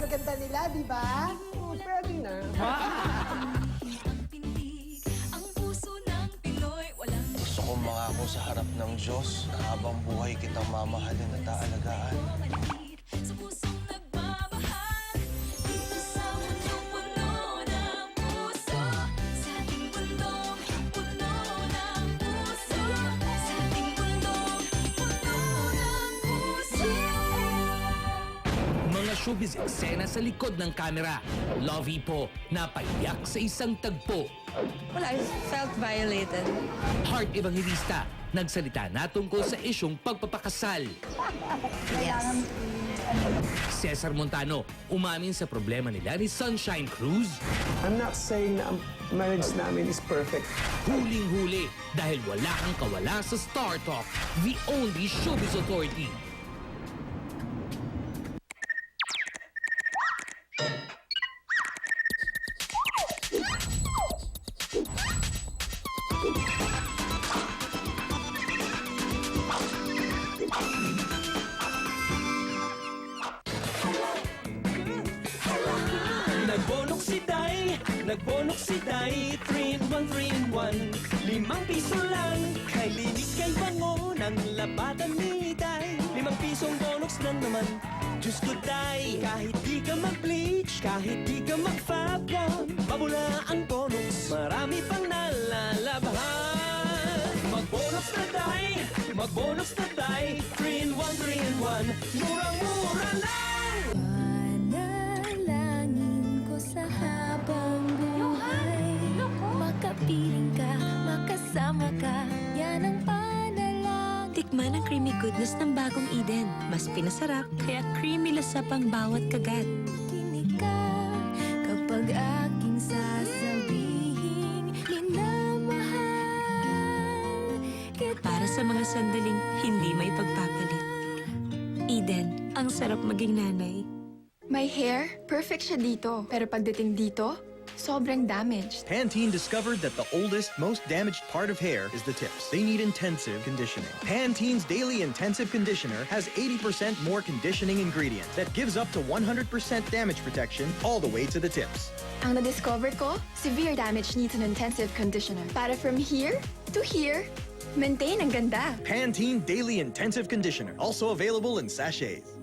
ganda nila, di ba? Pwede na. Gusto kong mangako sa harap ng Diyos na habang buhay kitang mamahalin at aalagaan. Mga showbiz eksena sa likod ng kamera. Lovey po, napaiyak sa isang tagpo. Well, I felt violated. Heart Evangelista, nagsalita na tungkol sa isyong pagpapakasal. Yes. Cesar Montano, umamin sa problema nila ni Sunshine Cruz. I'm not saying na ang marriage namin is perfect. Huling-huli dahil wala kang kawala sa Star Talk, the only showbiz authority. Nagbonok si Day, 3-in-1, 3-in-1. 5 piso lang, kay linis kay bango ng labatan ni Day. 5 pisong bonoks lang naman, Diyos ko Day. Kahit di ka mag-bleach, kahit di ka mag-fab-gum, mabula ang bonoks, marami pang nalalabahan. Magbonoks na Day, magbonoks na Day, 3-in-1, 3-in-1. Murang-mura lang! Panalangin ko sa habang buhay, makapiling ka, makasama ka, yan ang panalangin. Tikman ang creamy goodness ng bagong Eden. Mas pinasarap, kaya creamy lasap ang bawat kagat. Kinig ka kapag aking sasabihin, minamahal kita. Para sa mga sandaling hindi may pagpapalit. Eden, ang sarap maging nanay. My hair, perfect siya dito. Pero pagdating dito, sobrang damaged. Pantene discovered that the oldest, most damaged part of hair is the tips. They need intensive conditioning. Pantene's Daily Intensive Conditioner has 80% more conditioning ingredient that gives up to 100% damage protection all the way to the tips. Ang na-discover ko, severe damage needs an intensive conditioner. Para from here to here, maintain ang ganda. Pantene Daily Intensive Conditioner, also available in sachets.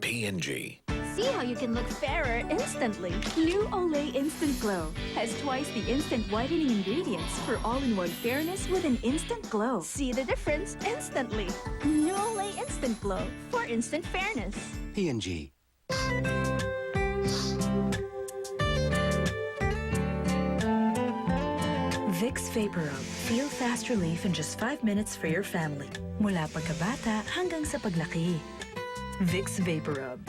P&G. See how you can look fairer instantly. New Olay Instant Glow has twice the instant whitening ingredients for all-in-one fairness with an instant glow. See the difference instantly. New Olay Instant Glow for instant fairness. P&G. Vicks VapoRub. Feel fast relief in just 5 minutes for your family. Mula pagkabata hanggang sa paglaki. Vicks VapoRub.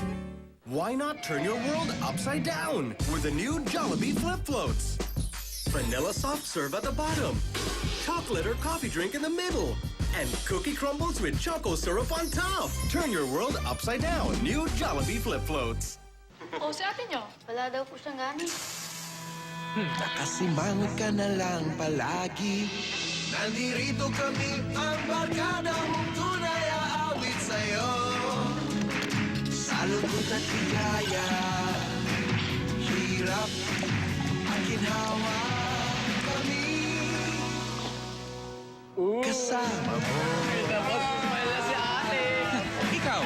Why not turn your world upside down with the new Jollibee Flip Floats? Vanilla soft serve at the bottom, chocolate or coffee drink in the middle, and cookie crumbles with choco syrup on top. Turn your world upside down. New Jollibee Flip Floats. O, si ate nyo? Wala daw po siyang gamit. Nakasimangot ka na lang palagi. Nandirito kami, ang barkadang tunay aawit sa'yo. Lungkot at ligaya, hirap at ginhawa kami. Kasama mo. Ikaw,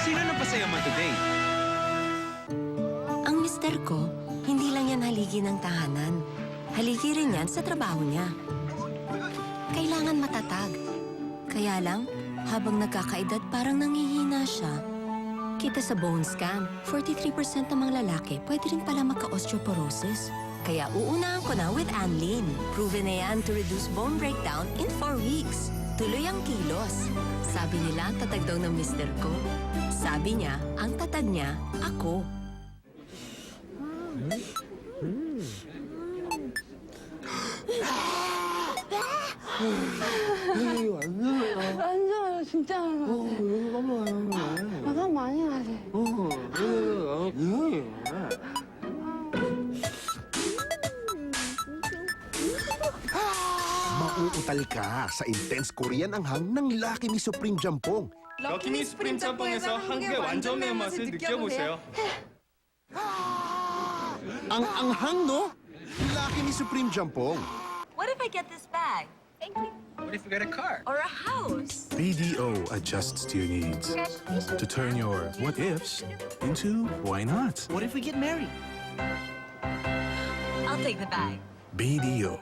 sino nang pasaya mo today? Ang mister ko, hindi lang yan haligi ng tahanan. Haligi rin yan sa trabaho niya. Kailangan matatag. Kaya lang, habang nagkakaedad parang nangihina siya. Kita sa bone scan, 43% ng mga lalaki pwede rin pala magka-osteoporosis. Kaya uunahan ko na with Anlin. Proven na yan to reduce bone breakdown in 4 weeks. Tuloy ang kilos. Sabi nila ang tatag daw ng mister ko. Sabi niya, ang tatag niya, ako. 완전 진짜. 화장 많이 나지. Mauutal ka sa intense Korean anghang ng Lucky Me Supreme Jampong. 럭키미 스프림 짬뽕에서 한국의 완전 매운맛을 느껴보세요. Ang anghang, no? Laki ni Supreme Jampong. What if I get this bag? Thank you. What if we get a car? Or a house? BDO adjusts to your needs to turn your what ifs into why not. What if we get married? I'll take the bag. BDO.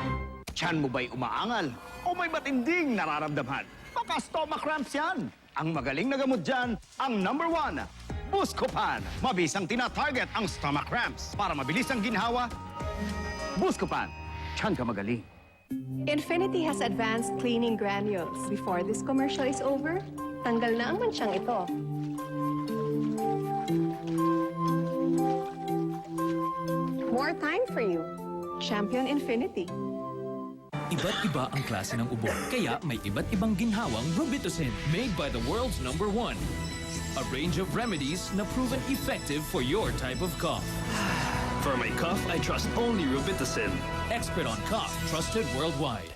Tiyan mo ba'y umaangal? O may matinding nararamdaman? Baka stomach cramps yan. Ang magaling na gamot dyan, ang #1, Buscopan. Mabisang tina-target ang stomach cramps. Para mabilis ang ginhawa, Buscopan. Tiyan ka magaling. Infinity has advanced cleaning granules. Before this commercial is over, tanggal na ang mansyang ito. More time for you. Champion Infinity. Iba't iba ang klase ng ubo, kaya may iba't ibang ginhawang Robitussin, made by the world's #1. A range of remedies na proven effective for your type of cough. For my cough, I trust only Robitussin. Expert on cough, trusted worldwide.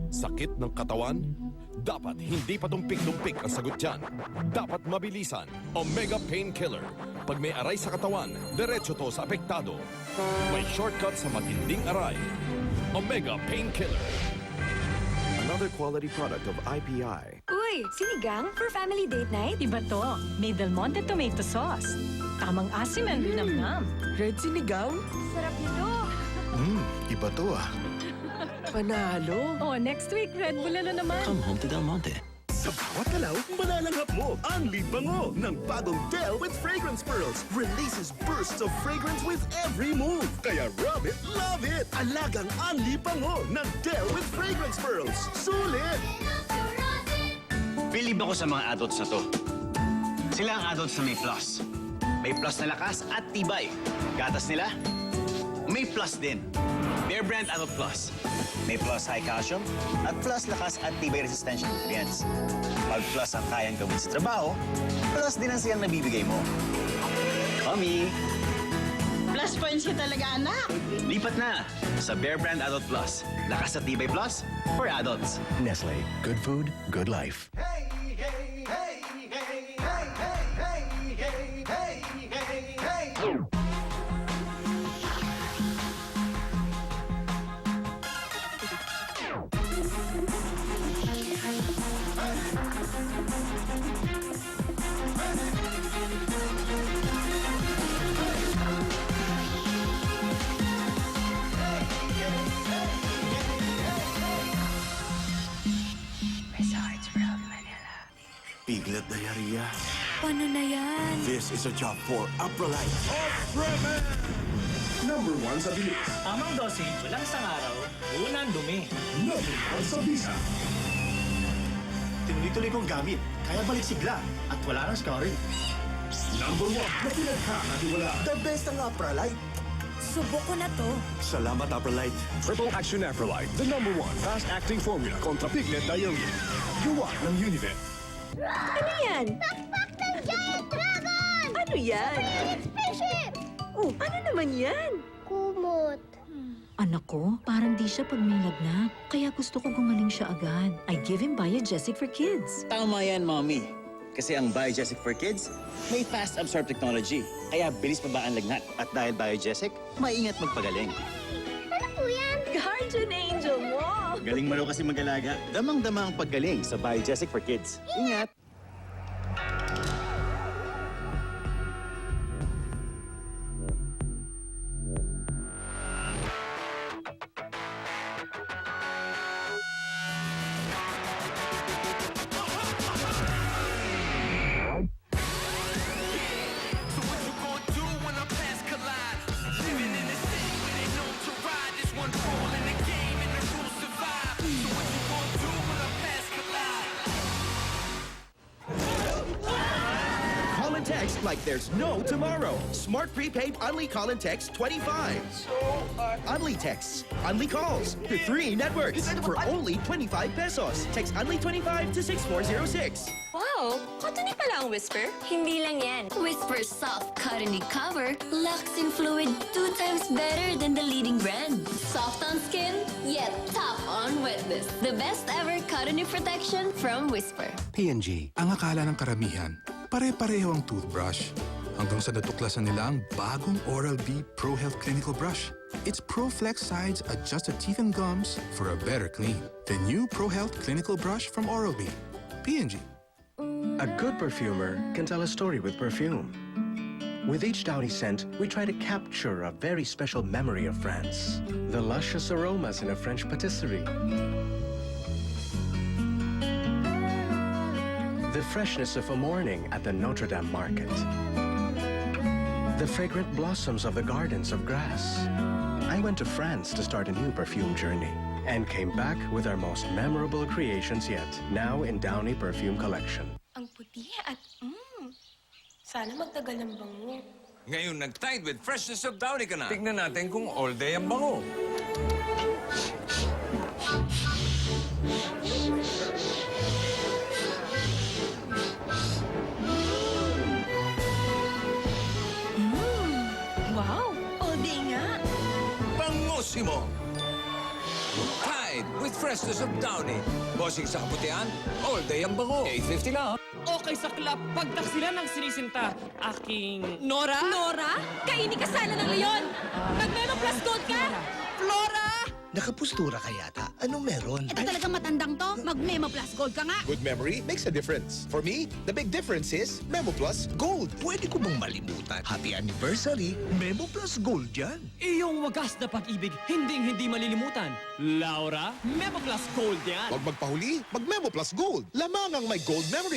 Sakit ng katawan? Dapat hindi patumpik-tumpik ang sagot dyan. Dapat mabilisan. Omega Painkiller. Pag may aray sa katawan, diretso to sa apektado. May shortcut sa matinding aray. Omega Painkiller. Another quality product of IPI. Uy, sinigang for family date night? Iba to. May Del Monte tomato sauce. Tamang asim and linamnam. Red sinigang? Sarap nito. Iba to ah. Panalo. Oh, next week, Red Bull na naman. Come home to Del Monte. Sa bawat galaw, malalanghap mo ang libango ng bagong Del with Fragrance Pearls. Releases bursts of fragrance with every move. Kaya rub it, love it. Alagang anlibango ng Del with Fragrance Pearls. Sulit! Bilib ako sa mga adults na to. Sila ang adults na may plus. May plus na lakas at tibay. Gatas nila, may plus din. Bear Brand Adult Plus. May plus high calcium at plus lakas at tibay resistensya nutrients. Pag plus ang kayang gawin sa trabaho, plus din ang siyang nabibigay mo. Mommy! Plus points ka talaga, anak. Lipat na sa Bear Brand Adult Plus. Lakas at tibay plus for adults. Nestle. Good food, good life. Piglet diarrhea. Paano na yan? This is a job for Upralite. Upraman! #1 sa bilis. Tamang dosage, walang isang araw, unang dumi. #1 sa bisa. Tinuloy-tuloy kong gamit, kaya balik sigla at wala nang scarring. #1 na pinagkakatiwala. The best ang Upralite. Subok ko na to. Salamat, Upralite. Triple Action Afrolite, the #1 fast-acting formula kontra piglet diarrhea. Gawa ng Univet. Ano yan? Pakpak ng giant dragon! Ano yan? Spaceship! Oh, ano naman yan? Kumot. Anak ko, parang di siya pag may lagnat. Kaya gusto ko gumaling siya agad. I give him Biogesic for Kids. Tama yan, Mommy. Kasi ang Biogesic for Kids, may fast absorb technology. Kaya bilis pa ba ang lagnat? At dahil Biogesic, maingat magpagaling. Ano po yan? Guardian angel mo! Galing mo raw kasi mag-alaga. Damang-dama ang paggaling sa Biogesic for Kids. Ingat! Text like there's no tomorrow. Smart prepaid Unli Call and Text 25. Unli texts, Unli calls to 3 networks for only 25 pesos. Text Unli 25 to 6406. Wow! Cotton pala ang Whisper? Hindi lang yan. Whisper Soft Cottony Cover locks in fluid 2 times better than the leading brand. Soft on skin, Get top on wetness. The best ever cotton protection from Whisper. P&G, ang akala ng karamihan, pare-pareho ang toothbrush. Hanggang sa natuklasan nila ang bagong Oral-B Pro Health Clinical Brush. Its ProFlex sides adjust the teeth and gums for a better clean. The new Pro Health Clinical Brush from Oral-B. P&G. A good perfumer can tell a story with perfume. With each Downy scent, we try to capture a very special memory of France. The luscious aromas in a French patisserie. The freshness of a morning at the Notre Dame market. The fragrant blossoms of the gardens of grass. I went to France to start a new perfume journey and came back with our most memorable creations yet, now in Downy Perfume Collection. Ang puti at sana magtagal ng bango. Ngayon nag-tide with freshness of Downy ka na. Tignan natin kung all day ang bango. Wow! All day nga! Bangosimo! Tide with freshness of Downy. Bossing sa kaputian, all day ang bango. 8.50 lang. Okay sa club, pagtaksilan ng sinisinta. Aking... Nora? Nora? Kaini ka sana ng leon! Mag-Memo Plus Gold ka! Flora! Nakapustura ka yata. Anong meron? Ito talagang matandang to. Mag-Memo Plus Gold ka nga! Good memory makes a difference. For me, the big difference is Memo Plus Gold. Pwede ko bang malimutan? Happy anniversary, Memo Plus Gold yan. Iyong wagas na pag-ibig, hindi malilimutan. Laura, Memo Plus Gold yan. Huwag magpahuli, mag Memo Plus Gold. Lamang ang may gold memory.